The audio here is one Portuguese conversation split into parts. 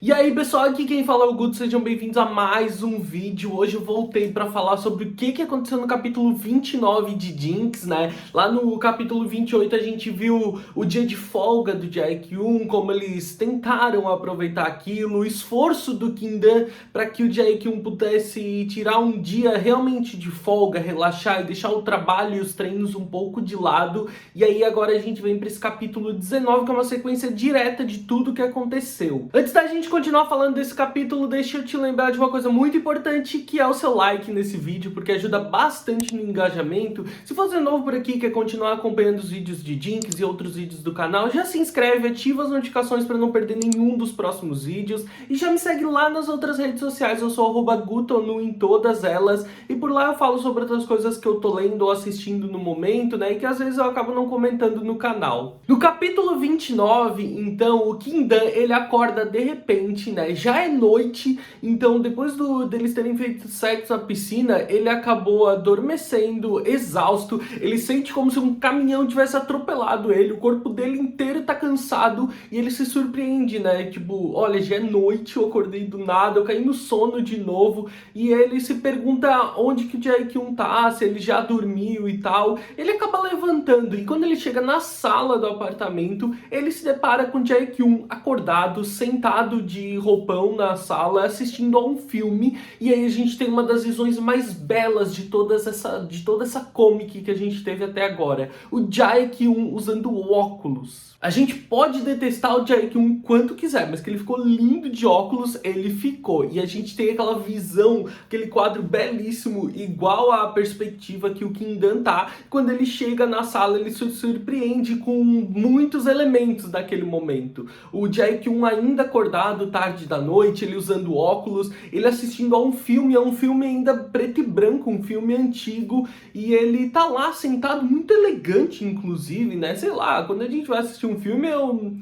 E aí pessoal, aqui quem fala é o Guto, sejam bem-vindos a mais um vídeo. Hoje eu voltei pra falar sobre o que aconteceu no capítulo 29 de Jinx, né? Lá no capítulo 28 a gente viu o dia de folga do Jae-kyun, como eles tentaram aproveitar aquilo, o esforço do Kim-dan para que o Jae-kyun pudesse tirar um dia realmente de folga, relaxar e deixar o trabalho e os treinos um pouco de lado. E aí agora a gente vem para esse capítulo 19, que é uma sequência direta de tudo que aconteceu. Antes da gente continuar falando desse capítulo, deixa eu te lembrar de uma coisa muito importante, que é o seu like nesse vídeo, porque ajuda bastante no engajamento. Se você novo por aqui e quer continuar acompanhando os vídeos de Jinx e outros vídeos do canal, já se inscreve, ativa as notificações para não perder nenhum dos próximos vídeos e já me segue lá nas outras redes sociais. Eu sou @gutonu em todas elas e por lá eu falo sobre outras coisas que eu tô lendo ou assistindo no momento, né, e que às vezes eu acabo não comentando no canal. No capítulo 29, então, o Kim-dan, ele acorda de repente, né? Já é noite, então depois deles terem feito sexo na piscina, ele acabou adormecendo, exausto. Ele sente como se um caminhão tivesse atropelado ele, o corpo dele inteiro tá cansado e ele se surpreende, né? Tipo, olha, já é noite, eu acordei do nada, eu caí no sono de novo. E ele se pergunta onde que o Jae-kyun tá, se ele já dormiu e tal. Ele acaba levantando e quando ele chega na sala do apartamento, ele se depara com o Jae-kyun acordado, sentado de roupão na sala, assistindo a um filme. E aí a gente tem uma das visões mais belas de toda essa comic que a gente teve até agora. O Jae-kyun usando óculos. A gente pode detestar o Jae-kyun quanto quiser, mas que ele ficou lindo de óculos, ele ficou. E a gente tem aquela visão, aquele quadro belíssimo, igual à perspectiva que o Kim-dan tá. Quando ele chega na sala, ele se surpreende com muitos elementos daquele momento. O Jae-kyun ainda acordado, tarde da noite, ele usando óculos, ele assistindo a um filme ainda preto e branco, um filme antigo, e ele tá lá sentado, muito elegante inclusive, né? Sei lá, quando a gente vai assistir um filme,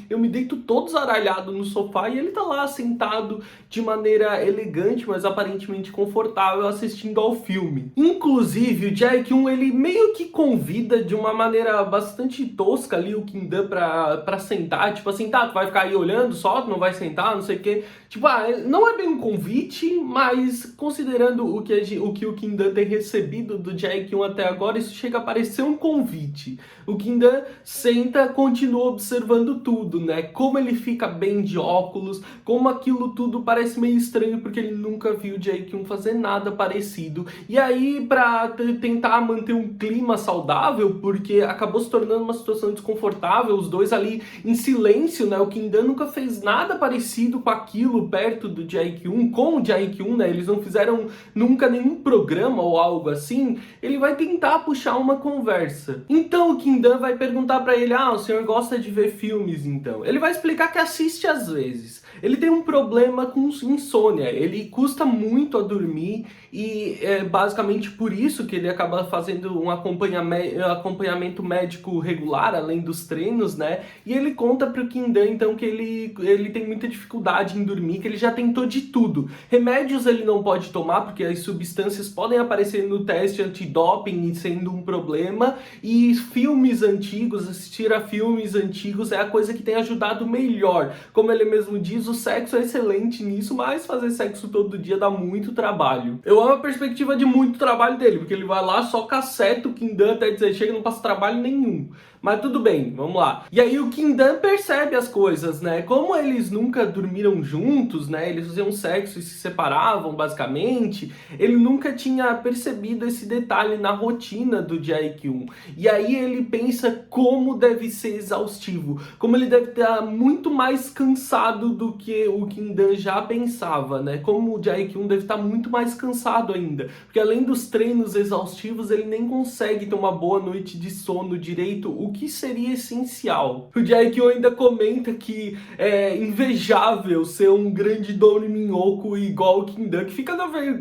eu me deito todo zaralhado no sofá e ele tá lá sentado de maneira elegante, mas aparentemente confortável, assistindo ao filme. Inclusive, o Jae-kyun, ele meio que convida de uma maneira bastante tosca ali o Kim-dan pra sentar, tipo assim, tá, tu vai ficar aí olhando só, tu não vai sentar, não sei o que. Tipo, não é bem um convite, mas considerando o que o Kim-dan tem recebido do Jae-kyun até agora, isso chega a parecer um convite. O Kim-dan senta, continua observando tudo, né? Como ele fica bem de óculos, como aquilo tudo parece meio estranho, porque ele nunca viu o Jae-kyun fazer nada parecido. E aí, pra tentar manter um clima saudável, porque acabou se tornando uma situação desconfortável, os dois ali em silêncio, né? O Kim-dan nunca fez nada parecido com aquilo perto do Jae-kyun, com o Jae-kyun, né? Eles não fizeram nunca nenhum programa ou algo assim. Ele vai tentar puxar uma conversa. Então o Kim-dan vai perguntar pra ele: ah, o senhor gosta de ver filmes então? Ele vai explicar que assiste às vezes. Ele tem um problema com insônia, ele custa muito a dormir e é basicamente por isso que ele acaba fazendo um acompanhamento médico regular, além dos treinos, né? E ele conta pro Kim-dan então que ele tem muita dificuldade em dormir, que ele já tentou de tudo. Remédios ele não pode tomar porque as substâncias podem aparecer no teste antidoping sendo um problema, e filmes antigos, assistir a filmes antigos é a coisa que tem ajudado melhor. Como ele mesmo diz, o sexo é excelente nisso, mas fazer sexo todo dia dá muito trabalho. Eu amo a perspectiva de muito trabalho dele, porque ele vai lá, só caceta o Kim-dan até dizer chega, não passa trabalho nenhum. Mas tudo bem, vamos lá. E aí o Kim-dan percebe as coisas, né? Como eles nunca dormiram juntos, né? Eles faziam sexo e se separavam, basicamente. Ele nunca tinha percebido esse detalhe na rotina do Jae-kyun. E aí ele pensa como deve ser exaustivo. Como ele deve estar muito mais cansado do que o Kim-dan já pensava, né? Como o Jae-kyun deve estar muito mais cansado ainda. Porque além dos treinos exaustivos, ele nem consegue ter uma boa noite de sono direito, o que seria essencial. O Jae-kyun ainda comenta que é invejável ser um grande dorminhoco igual o Kim-dan, que fica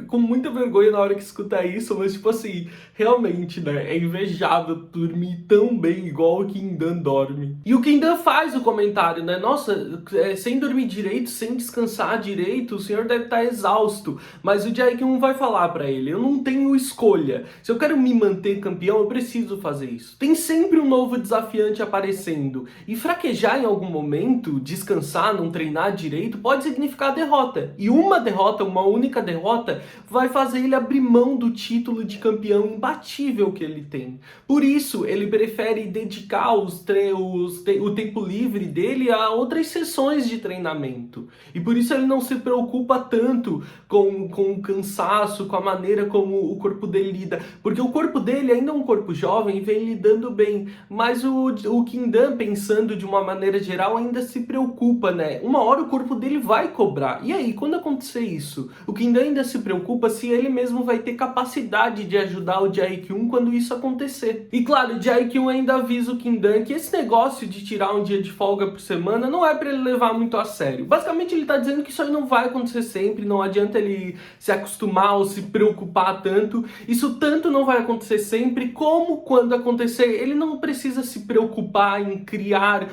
com muita vergonha na hora que escuta isso, mas tipo assim, realmente, né, é invejável dormir tão bem igual o Kim-dan dorme. E o Kim-dan faz o comentário, né, nossa, sem dormir direito, sem descansar direito, o senhor deve estar exausto. Mas o Jae-kyun vai falar pra ele: eu não tenho escolha, se eu quero me manter campeão, eu preciso fazer isso. Tem sempre um novo novo desafiante aparecendo. E fraquejar em algum momento, descansar, não treinar direito, pode significar derrota. E uma derrota, uma única derrota, vai fazer ele abrir mão do título de campeão imbatível que ele tem. Por isso, ele prefere dedicar o tempo livre dele a outras sessões de treinamento. E por isso ele não se preocupa tanto com o cansaço, com a maneira como o corpo dele lida. Porque o corpo dele ainda é um corpo jovem e vem lidando bem. Mas o Kindan, pensando de uma maneira geral, ainda se preocupa, né? Uma hora o corpo dele vai cobrar. E aí, quando acontecer isso? O Kindan ainda se preocupa se ele mesmo vai ter capacidade de ajudar o Jae-kyun quando isso acontecer. E claro, o Jae-kyun ainda avisa o Kindan que esse negócio de tirar um dia de folga por semana não é pra ele levar muito a sério. Basicamente ele tá dizendo que isso aí não vai acontecer sempre, não adianta ele se acostumar ou se preocupar tanto. Isso tanto não vai acontecer sempre, como quando acontecer, ele não precisa se preocupar em criar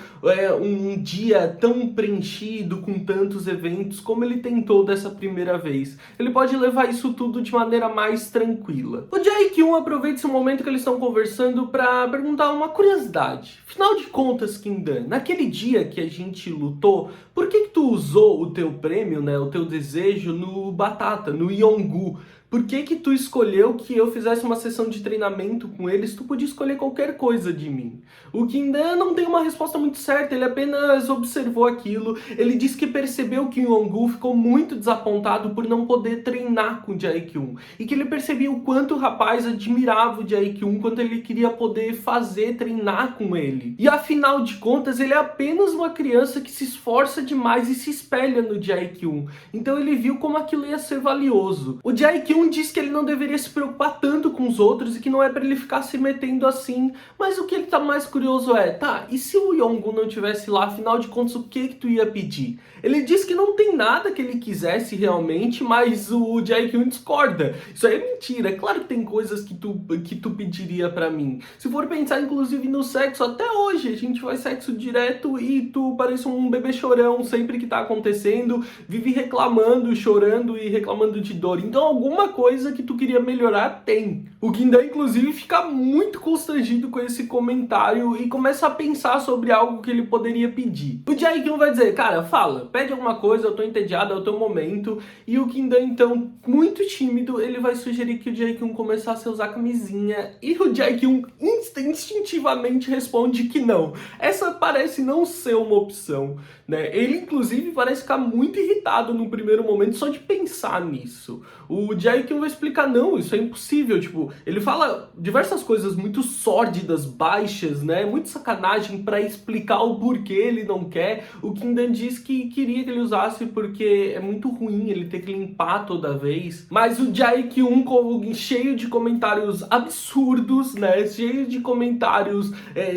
um dia tão preenchido com tantos eventos como ele tentou dessa primeira vez. Ele pode levar isso tudo de maneira mais tranquila. O Jae-kyun aproveita esse momento que eles estão conversando para perguntar uma curiosidade. Afinal de contas, Kindan, naquele dia que a gente lutou, por que tu usou o teu prêmio, né, o teu desejo no Batata, no Yongu? Por que tu escolheu que eu fizesse uma sessão de treinamento com eles? Tu podia escolher qualquer coisa de mim. O Kindan não tem uma resposta muito certa, ele apenas observou aquilo. Ele disse que percebeu que o Yongu ficou muito desapontado por não poder treinar com o Jae-kyun. E que ele percebia o quanto o rapaz admirava o Jae-kyun, quanto ele queria poder treinar com ele. E afinal de contas, ele é apenas uma criança que se esforça demais e se espelha no Jae-kyun. Então ele viu como aquilo ia ser valioso. O Jae-kyun diz que ele não deveria se preocupar tanto com os outros e que não é para ele ficar se metendo assim, mas o que ele tá mais curioso é, tá, e se o Yongu não tivesse lá, afinal de contas, o que tu ia pedir? Ele diz que não tem nada que ele quisesse realmente, mas o Jae-kyun discorda. Isso aí é mentira, é claro que tem coisas que tu pediria pra mim. Se for pensar inclusive no sexo, até hoje a gente faz sexo direto e tu parece um bebê chorão sempre que tá acontecendo, vive reclamando, chorando e reclamando de dor. Então alguma coisa que tu queria melhorar tem. O Kindan, inclusive, fica muito constrangido com esse comentário e começa a pensar sobre algo que ele poderia pedir. O Jae-kyun vai dizer, cara, fala, pede alguma coisa, eu tô entediado, é o teu momento. E o Kindan, então, muito tímido, ele vai sugerir que o Jae-kyun começasse a usar camisinha. E o Jae-kyun instintivamente responde que não. Essa parece não ser uma opção, né? Ele, inclusive, parece ficar muito irritado no primeiro momento só de pensar nisso. O Jae-kyun vai explicar, não, isso é impossível, tipo, ele fala diversas coisas muito sórdidas, baixas, né, muito sacanagem pra explicar o porquê ele não quer. O Kindan diz que queria que ele usasse porque é muito ruim ele ter que limpar toda vez, mas o Jae-kyun, cheio de comentários absurdos, né, cheio de comentários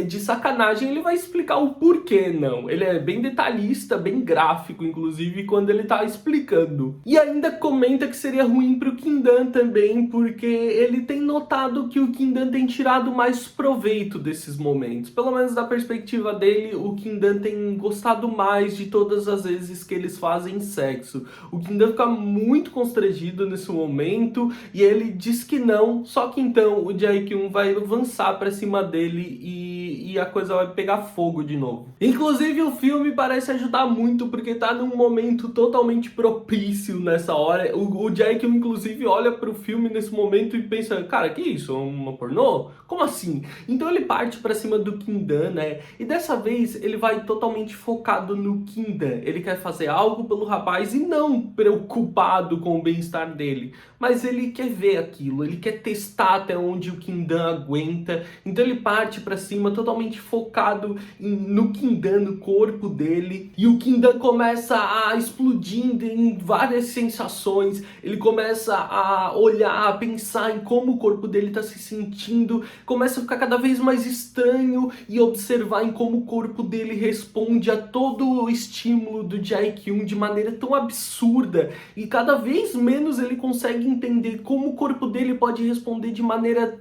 de sacanagem, ele vai explicar o porquê não. Ele é bem detalhista, bem gráfico, inclusive, quando ele tá explicando. E ainda comenta que seria ruim pro Kindan também, porque ele tem notado que o Kindan tem tirado mais proveito desses momentos. Pelo menos da perspectiva dele, o Kindan tem gostado mais de todas as vezes que eles fazem sexo. O Kindan fica muito constrangido nesse momento e ele diz que não, só que então o Jae-kyun vai avançar pra cima dele e a coisa vai pegar fogo de novo. Inclusive o filme parece ajudar muito porque tá num momento totalmente propício nessa hora. O Jae-kyun inclusive olha pro filme nesse momento e pensa, cara, que isso? Uma pornô? Como assim? Então ele parte pra cima do Kindan, né? E dessa vez ele vai totalmente focado no Kindan. Ele quer fazer algo pelo rapaz e não preocupado com o bem-estar dele. Mas ele quer ver aquilo, ele quer testar até onde o Kindan aguenta. Então ele parte pra cima totalmente focado no Kindan, no corpo dele. E o Kindan começa a explodir em várias sensações. Ele começa a olhar, a pensar em como o corpo dele está se sentindo, começa a ficar cada vez mais estranho e observar em como o corpo dele responde a todo o estímulo do Jae-kyun de maneira tão absurda, e cada vez menos ele consegue entender como o corpo dele pode responder de maneira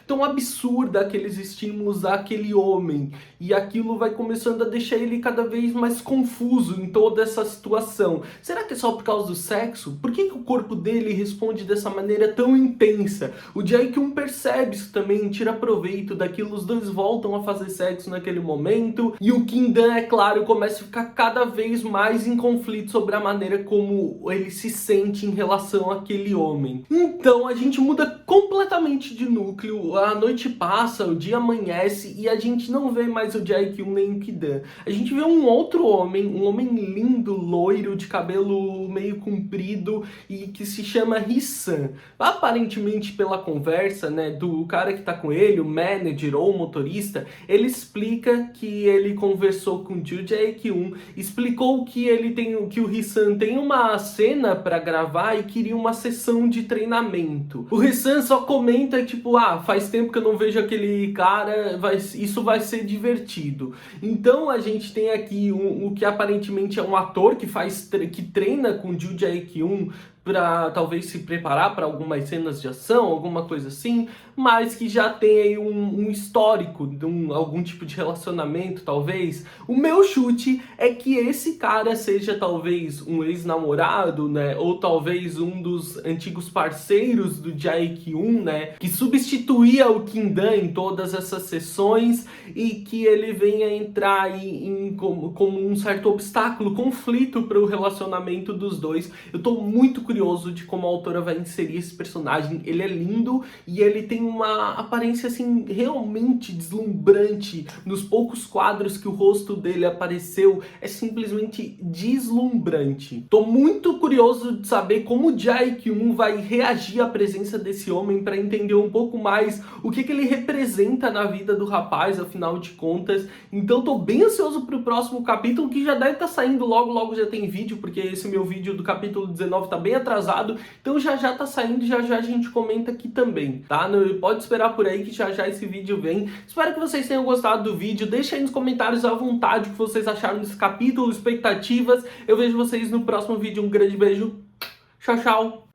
tão absurda aqueles estímulos àquele homem. E aquilo vai começando a deixar ele cada vez mais confuso em toda essa situação. Será que é só por causa do sexo? Por que o corpo dele responde dessa maneira tão intensa? O Jae-kyung percebe isso também, tira proveito daquilo, os dois voltam a fazer sexo naquele momento. E o Kim-dan, é claro, começa a ficar cada vez mais em conflito sobre a maneira como ele se sente em relação àquele homem. Então a gente muda completamente de núcleo, a noite passa, o dia amanhece e a gente não vê mais o Jae-kyung nem o Ki-dan. A gente vê um outro homem, um homem lindo, loiro, de cabelo meio comprido e que se chama Hee-san. Aparentemente pela conversa, né, do cara que tá com ele, o manager ou o motorista, ele explica que ele conversou com o Jae-kyung, explicou que que o Hee-san tem uma cena pra gravar e queria uma sessão de treinamento. O Hee-san só comenta tipo, faz tempo que eu não vejo aquele cara, isso vai ser divertido. Então a gente tem aqui o que aparentemente é um ator que treina com o Jae-kyung para talvez se preparar para algumas cenas de ação, alguma coisa assim, mas que já tem aí um histórico de algum tipo de relacionamento, talvez. O meu chute é que esse cara seja talvez um ex-namorado, né, ou talvez um dos antigos parceiros do Jae-kyung, né, que substituía o Kim-dan em todas essas sessões e que ele venha entrar como um certo obstáculo, conflito para o relacionamento dos dois. Eu tô muito curioso de como a autora vai inserir esse personagem. Ele é lindo e ele tem uma aparência assim realmente deslumbrante. Nos poucos quadros que o rosto dele apareceu, é simplesmente deslumbrante. Tô muito curioso de saber como o Jae-kyung vai reagir à presença desse homem, para entender um pouco mais o que ele representa na vida do rapaz, afinal de contas. Então tô bem ansioso pro próximo capítulo, que já deve estar saindo logo já tem vídeo, porque esse meu vídeo do capítulo 19 tá bem atrasado, então já tá saindo, já a gente comenta aqui também, tá? Pode esperar por aí que já esse vídeo vem. Espero que vocês tenham gostado do vídeo, deixa aí nos comentários à vontade o que vocês acharam desse capítulo, expectativas. Eu vejo vocês no próximo vídeo, um grande beijo, tchau!